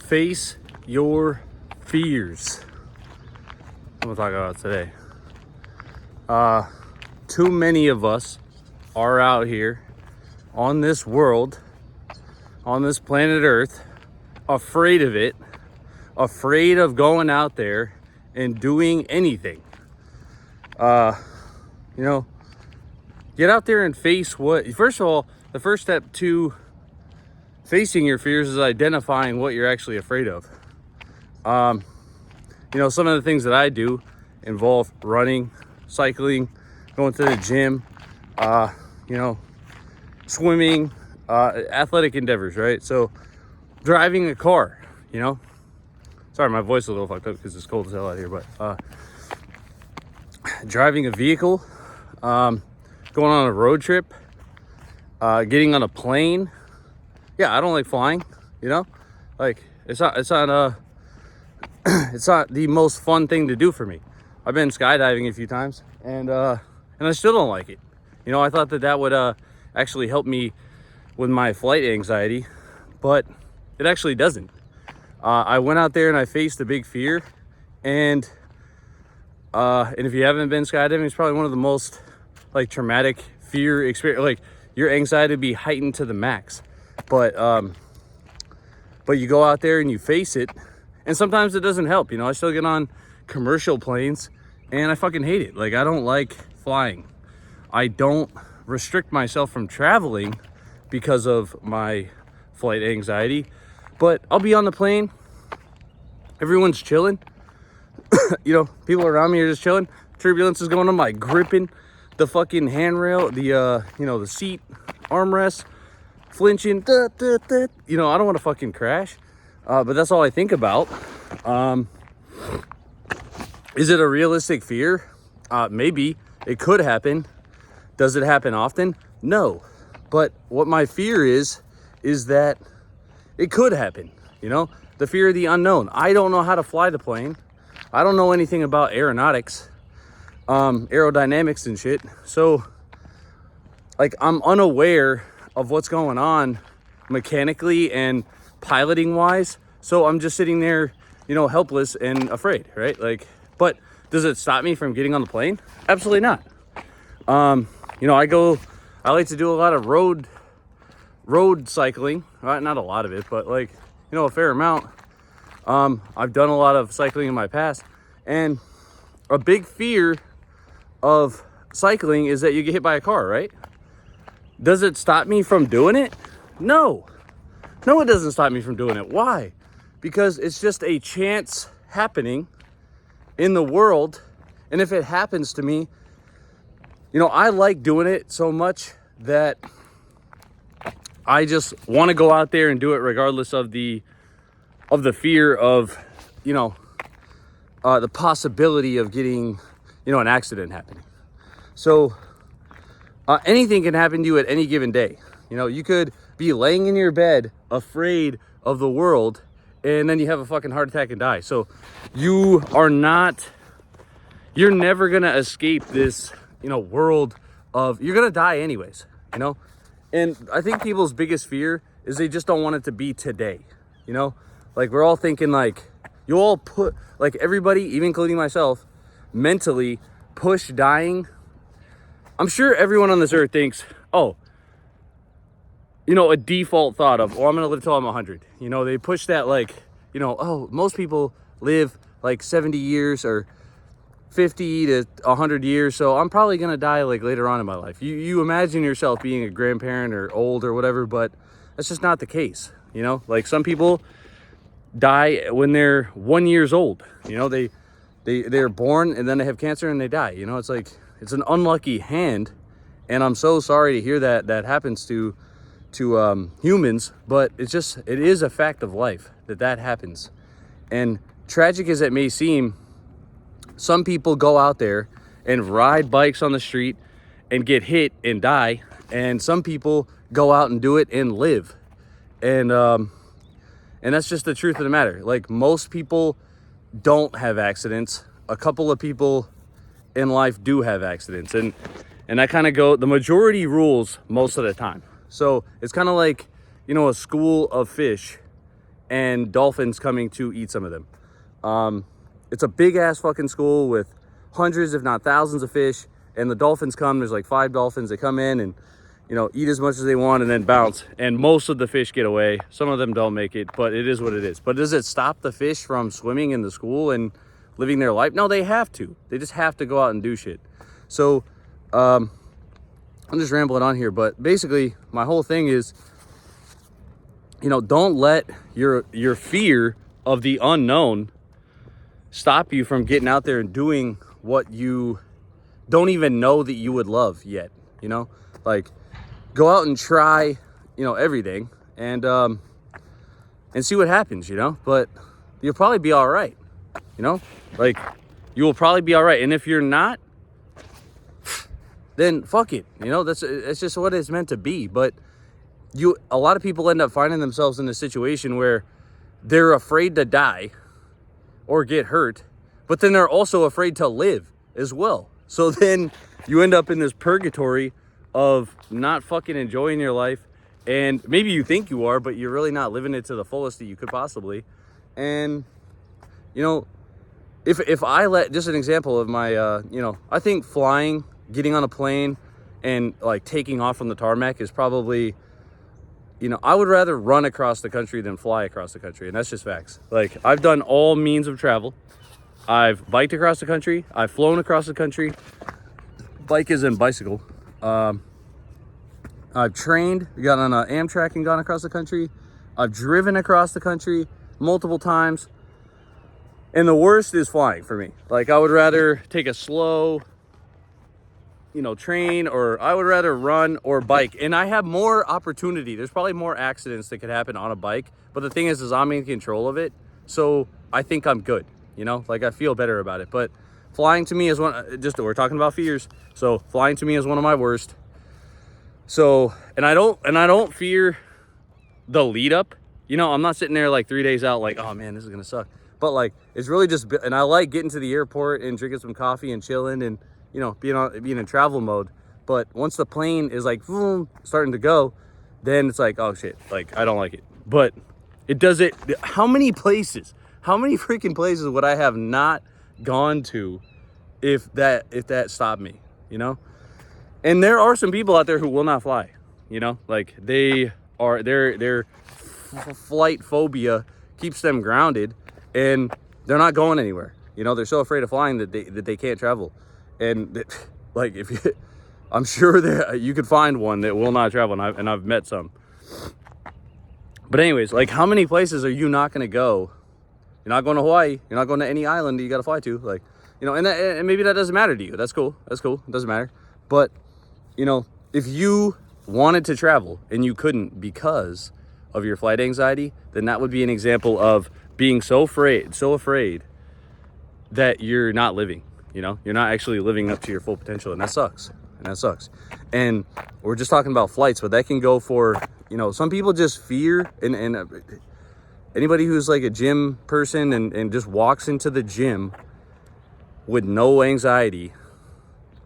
Face your fears. I'm gonna talk about today. Too many of us are out here on this world, on this planet Earth, afraid of it, afraid of going out there and doing anything. Get out there and face what. First of all, the first step to facing your fears is identifying what you're actually afraid of. Some of the things that I do involve running, cycling, going to the gym, swimming, athletic endeavors, right? So driving a car, sorry, my voice is a little fucked up because it's cold as hell out here, but driving a vehicle, going on a road trip, getting on a plane. Yeah, I don't like flying, it's not it's not the most fun thing to do for me. I've been skydiving a few times and I still don't like it. I thought that would actually help me with my flight anxiety, but it actually doesn't. I went out there and I faced a big fear, and if you haven't been skydiving, it's probably one of the most traumatic fear experience. Your anxiety would be heightened to the max. But you go out there and you face it, and sometimes it doesn't help. I still get on commercial planes and I fucking hate it. I don't like flying. I don't restrict myself from traveling because of my flight anxiety, but I'll be on the plane, everyone's chilling. People around me are just chilling. Turbulence is going on, I'm gripping the fucking handrail, the seat armrest, flinching, I don't want to fucking crash, but that's all I think about. Is it a realistic fear? Maybe. It could happen. Does it happen often? No. But what my fear is that it could happen, the fear of the unknown. I don't know how to fly the plane. I don't know anything about aeronautics, aerodynamics and shit. So I'm unaware of what's going on mechanically and piloting wise. So I'm just sitting there, helpless and afraid, right? But does it stop me from getting on the plane? Absolutely not. I like to do a lot of road cycling. Not a lot of it, but a fair amount. I've done a lot of cycling in my past, and a big fear of cycling is that you get hit by a car, right? Does it stop me from doing it? No, it doesn't stop me from doing it. Why? Because it's just a chance happening in the world. And if it happens to me, I like doing it so much that I just want to go out there and do it regardless of the fear of, the possibility of getting, an accident happening. So anything can happen to you at any given day. You could be laying in your bed afraid of the world, and then you have a fucking heart attack and die. So you're never gonna escape this, world of, you're gonna die anyways, And I think people's biggest fear is they just don't want it to be today, We're all thinking you all put, everybody, even including myself, mentally push dying. I'm sure everyone on this earth thinks, a default thought of, I'm going to live till I'm 100. They push that most people live 70 years or 50 to 100 years. So I'm probably going to die later on in my life. You imagine yourself being a grandparent or old or whatever, but that's just not the case. Some people die when they're 1 year old. They're born and then they have cancer and they die. It's an unlucky hand, and I'm so sorry to hear that happens to humans, but it is a fact of life that happens. And tragic as it may seem, some people go out there and ride bikes on the street and get hit and die, and some people go out and do it and live. And that's just the truth of the matter. Most people don't have accidents. A couple of people in life do have accidents, and I kind of the majority rules most of the time. So it's kind of a school of fish and dolphins coming to eat some of them. It's a big ass fucking school with hundreds, if not thousands of fish. And the dolphins come, there's like 5 dolphins. They come in and, you know, eat as much as they want and then bounce. And most of the fish get away. Some of them don't make it, but it is what it is. But does it stop the fish from swimming in the school and living their life? No, they have to. They just have to go out and do shit. So, I'm just rambling on here, but basically my whole thing is, you know, don't let your fear of the unknown stop you from getting out there and doing what you don't even know that you would love yet. You know, like, go out and try, you know, everything and see what happens, you know. But you'll probably be all right, you know, like, you will probably be all right. And if you're not, then fuck it, you know. It's just what it's meant to be. But a lot of people end up finding themselves in a situation where they're afraid to die or get hurt, but then they're also afraid to live as well. So then you end up in this purgatory of not fucking enjoying your life. And maybe you think you are, but you're really not living it to the fullest that you could possibly. And, you know, if I let, just an example of my, you know, I think flying, getting on a plane and like taking off from the tarmac is probably, you know, I would rather run across the country than fly across the country. And that's just facts. Like, I've done all means of travel. I've biked across the country. I've flown across the country. Bike is in bicycle. I've trained, got on an Amtrak and gone across the country. I've driven across the country multiple times. And the worst is flying for me. Like, I would rather take a slow, you know, train, or I would rather run or bike. And I have more opportunity. There's probably more accidents that could happen on a bike. But the thing is I'm in control of it. So I think I'm good, you know, like, I feel better about it. But flying to me is we're talking about fears. So flying to me is one of my worst. So, and I don't fear the lead up, you know. I'm not sitting there like 3 days out like, oh man, this is going to suck. But like, it's really just, and I like getting to the airport and drinking some coffee and chilling and, you know, being in travel mode. But once the plane is like boom, starting to go, then it's like, oh shit, like, I don't like it. But it does it. How many freaking places would I have not gone to if that stopped me, you know? And there are some people out there who will not fly, you know, like, their flight phobia keeps them grounded and they're not going anywhere. You know, they're so afraid of flying that they can't travel. And like, I'm sure that you could find one that will not travel, and I've met some. But anyways, like, how many places are you not going to go? You're not going to Hawaii. You're not going to any island that you got to fly to. Like, you know, and maybe that doesn't matter to you. That's cool. It doesn't matter. But, you know, if you wanted to travel and you couldn't because of your flight anxiety, then that would be an example of being so afraid that you're not living. You know, you're not actually living up to your full potential, and that sucks. And we're just talking about flights, but that can go for, you know, some people just fear, and anybody who's like a gym person and just walks into the gym with no anxiety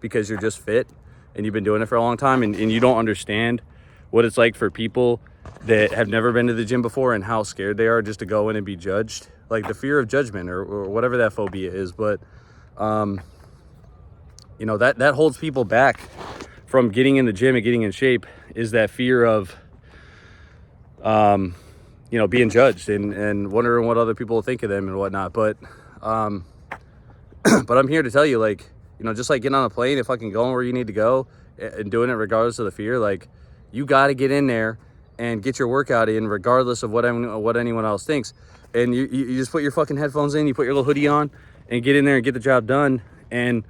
because you're just fit and you've been doing it for a long time, and you don't understand what it's like for people that have never been to the gym before and how scared they are just to go in and be judged, like the fear of judgment or whatever that phobia is. But you know, that holds people back from getting in the gym and getting in shape, is that fear of you know, being judged and wondering what other people will think of them and whatnot. But but I'm here to tell you, like, you know, just like getting on a plane and fucking going where you need to go and doing it regardless of the fear, like, you got to get in there and get your workout in regardless of what anyone else thinks. And you just put your fucking headphones in, you put your little hoodie on and get in there and get the job done. And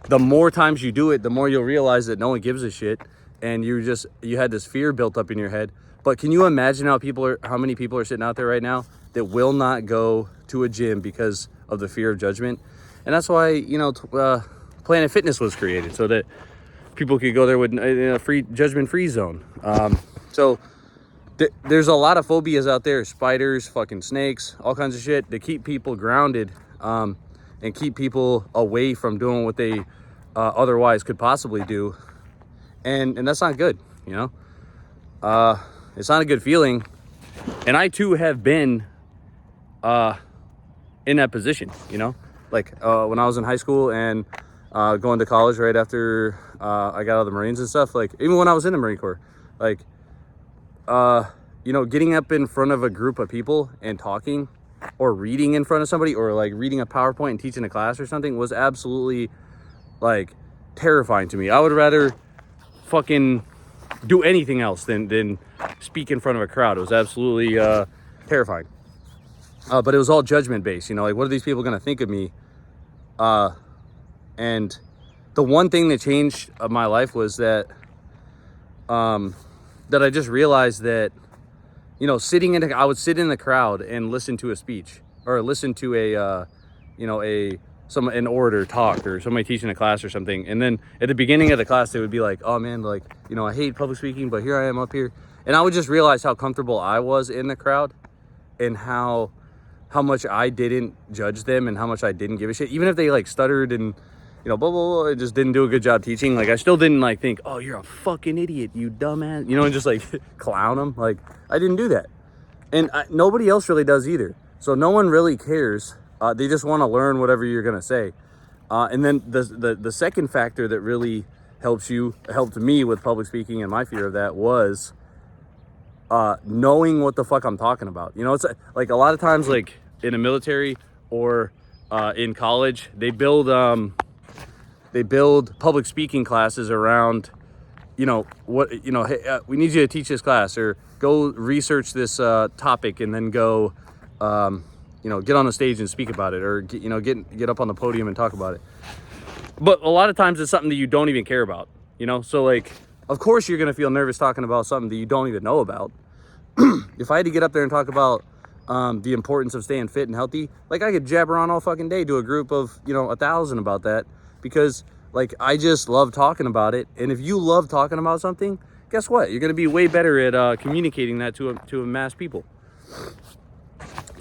the more times you do it, the more you'll realize that no one gives a shit. And you had this fear built up in your head. But can you imagine how many people are sitting out there right now that will not go to a gym because of the fear of judgment? And that's why, you know, Planet Fitness was created, so that people could go there with a free judgment-free zone. So there's a lot of phobias out there, spiders, fucking snakes, all kinds of shit, that keep people grounded and keep people away from doing what they otherwise could possibly do. And that's not good, you know? It's not a good feeling. And I too have been in that position, you know? Like when I was in high school and going to college right after I got out of the Marines and stuff, like even when I was in the Marine Corps, like, you know, getting up in front of a group of people and talking or reading in front of somebody or like reading a PowerPoint and teaching a class or something was absolutely like terrifying to me. I would rather fucking do anything else than speak in front of a crowd. It was absolutely terrifying. But it was all judgment based, you know, like what are these people going to think of me? And the one thing that changed my life was that I just realized that, you know, I would sit in the crowd and listen to a speech or listen to a, you know, an orator talk or somebody teaching a class or something. And then at the beginning of the class, they would be like, oh man, like, you know, I hate public speaking, but here I am up here. And I would just realize how comfortable I was in the crowd and how much I didn't judge them and how much I didn't give a shit. Even if they like stuttered and, you know, blah, blah, blah, just didn't do a good job teaching. Like I still didn't like think, oh, you're a fucking idiot, you dumbass, you know, and just like clown them. Like I didn't do that. And nobody else really does either. So no one really cares. They just want to learn whatever you're going to say. And then the second factor that really helped me with public speaking and my fear of that was knowing what the fuck I'm talking about. You know, it's like a lot of times like in the military or in college, they build public speaking classes around, you know, what, you know, hey, we need you to teach this class or go research this topic and then go, you know, get on the stage and speak about it or, you know, get up on the podium and talk about it. But a lot of times it's something that you don't even care about, you know? So like, of course you're going to feel nervous talking about something that you don't even know about. If I had to get up there and talk about the importance of staying fit and healthy, like I could jabber on all fucking day to a group of, you know, 1,000 about that because like, I just love talking about it. And if you love talking about something, guess what? You're going to be way better at communicating that to a mass people.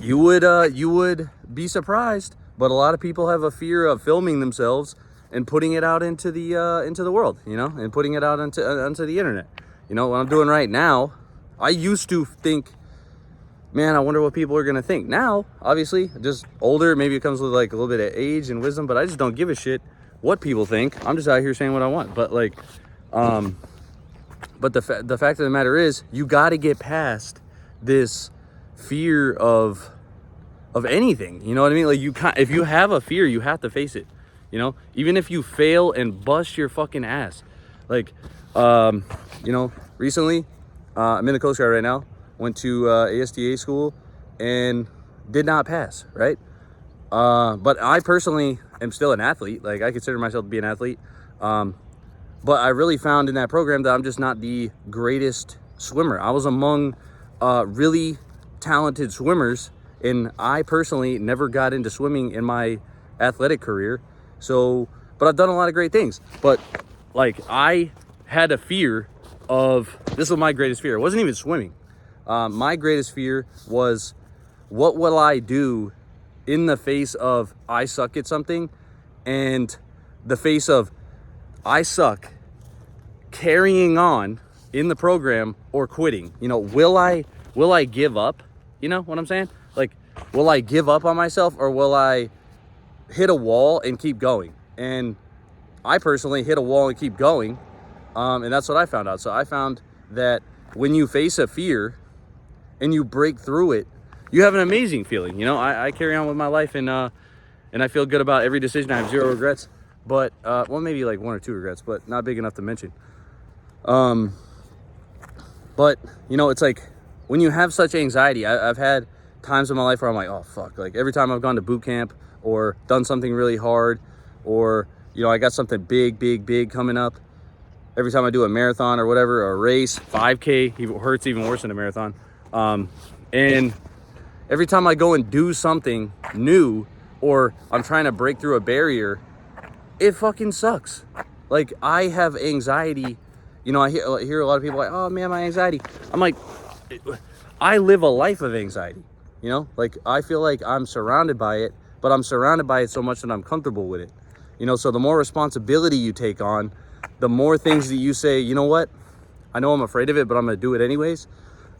You would be surprised, but a lot of people have a fear of filming themselves and putting it out into the world, you know, and putting it out onto the internet. You know, what I'm doing right now, I used to think, man, I wonder what people are going to think. Now, obviously, just older, maybe it comes with like a little bit of age and wisdom, but I just don't give a shit what people think. I'm just out here saying what I want. But like, but the fact of the matter is, you got to get past this fear of anything. You know what I mean? Like if you have a fear, you have to face it. You know, even if you fail and bust your fucking ass. Like, you know, recently, I'm in the Coast Guard right now. Went to ASTA school and did not pass. Right. But I personally am still an athlete. Like I consider myself to be an athlete. But I really found in that program that I'm just not the greatest swimmer. I was among really talented swimmers, and I personally never got into swimming in my athletic career. So, but I've done a lot of great things. But like I had a fear of, this was my greatest fear. It wasn't even swimming. My greatest fear was, what will I do in the face of I suck at something and the face of I suck, carrying on in the program or quitting? You know, will I give up? You know what I'm saying? Like, will I give up on myself or will I hit a wall and keep going? And I personally hit a wall and keep going. And that's what I found out. So I found that when you face a fear and you break through it, you have an amazing feeling. You know, I carry on with my life and I feel good about every decision. I have zero regrets, but, well, maybe like 1 or 2 regrets, but not big enough to mention. But you know, it's like when you have such anxiety, I've had times in my life where I'm like, oh fuck, like every time I've gone to boot camp or done something really hard, or, you know, I got something big coming up. Every time I do a marathon or whatever, or a race, 5K, it hurts even worse than a marathon. And every time I go and do something new, or I'm trying to break through a barrier, it fucking sucks. Like I have anxiety. You know, I hear a lot of people like, oh man, my anxiety. I'm like, I live a life of anxiety. You know, like I feel like I'm surrounded by it, but I'm surrounded by it so much that I'm comfortable with it. You know, so the more responsibility you take on, the more things that you say, you know what, I know I'm afraid of it, but I'm going to do it anyways.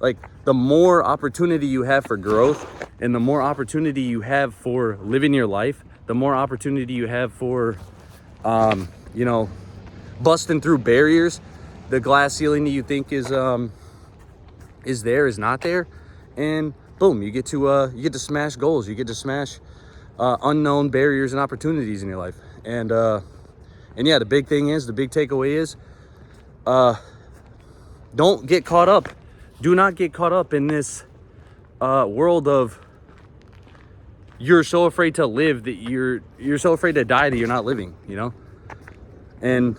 Like, the more opportunity you have for growth and the more opportunity you have for living your life, the more opportunity you have for, you know, busting through barriers. The glass ceiling that you think is not there, and boom, you get to smash goals. You get to smash unknown barriers and opportunities in your life. And yeah, the big takeaway is, don't get caught up. Do not get caught up in this world of you're so afraid to live that you're so afraid to die that you're not living, you know? And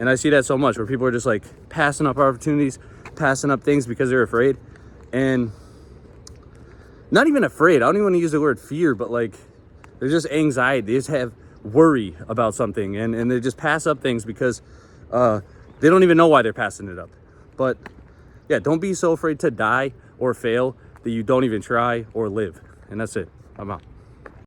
I see that so much, where people are just like passing up opportunities, passing up things because they're afraid. And not even afraid. I don't even want to use the word fear, but like, there's just anxiety. They just have worry about something, and they just pass up things because they don't even know why they're passing it up. But yeah, don't be so afraid to die or fail that you don't even try or live. And that's it. I'm out.